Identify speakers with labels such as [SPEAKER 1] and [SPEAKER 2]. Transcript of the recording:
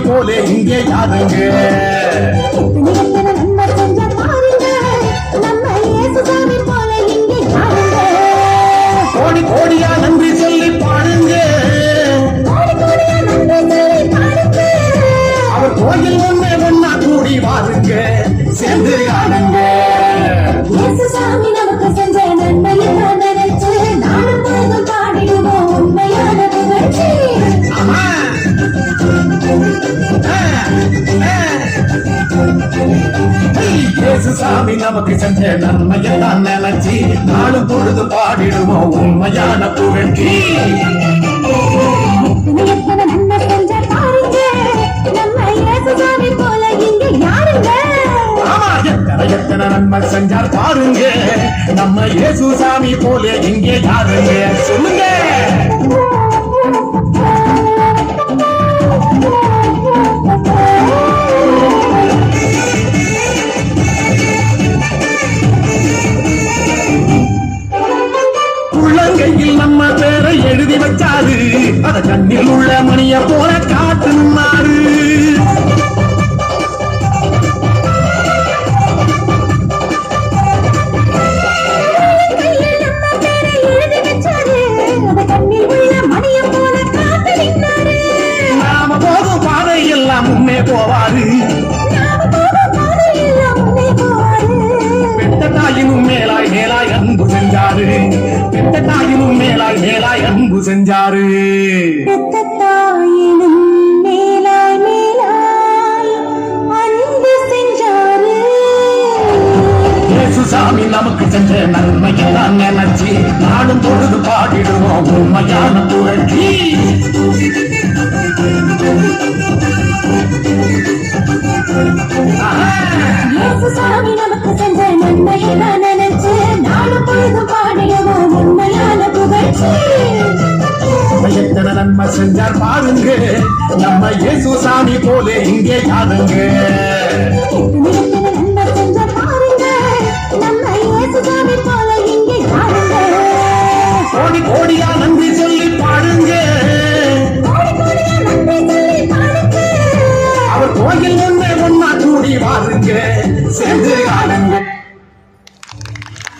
[SPEAKER 1] போலே இங்கே யாருங்க கோடி கோடியா நன்றி சொல்லி பாடுங்க அவர் கோயில் ஒண்ணே ஒன்னா கூடி வாருங்க சேர்ந்து ஆடுங்க
[SPEAKER 2] சாமி நமக்கு செஞ்ச நன்மையை நினைச்சு நானும் போதும் பாடிடுவோம் உண்மையான புகழ்ச்சி
[SPEAKER 1] சாமி நமக்கு செஞ்ச நன்மையெல்லாம் நினைச்சு நாளும் பொழுது பாடிடுவோம் உண்மையான புகழ்ச்சி
[SPEAKER 2] நன்மை செஞ்ச பாருங்க நம்ம இயேசுசாமி போல இங்க யாருங்க
[SPEAKER 1] எத்தனை நன்மை செஞ்சார் பாருங்க நம்ம இயேசுசாமி போல இங்கே யாருங்க சொல்லுங்க உள்ளங்கையில் நம்ம பேரை எழுதி வச்சாரு அத கண்ணில் உள்ள மணிய போல காட்டுனாரு நாம போகும் பாதை எல்லாம் முன்னே போவாரு பெத்த தாயினும் மேலாய் மேலாய் அன்பு செஞ்சாரு பெத்த தாயினும் மேலாய் மேலாய் அன்பு செஞ்சாரு சாமி நமக்கு செஞ்ச நன்மையெல்லாம் நினைச்சு நாடும் பொழுது பாடிடுவோம் உண்மையான புகழ்ச்சி
[SPEAKER 2] சாமி நமக்கு செஞ்ச நன்மையெல்லாம் நினைச்சு நாடும் பொழுது பாடிடுவோம் உண்மையான புகழ்ச்சி
[SPEAKER 1] எத்தனை நன்மை செஞ்சார் பாருங்க நம்ம இயேசு சாமி போல இங்கே யாருங்க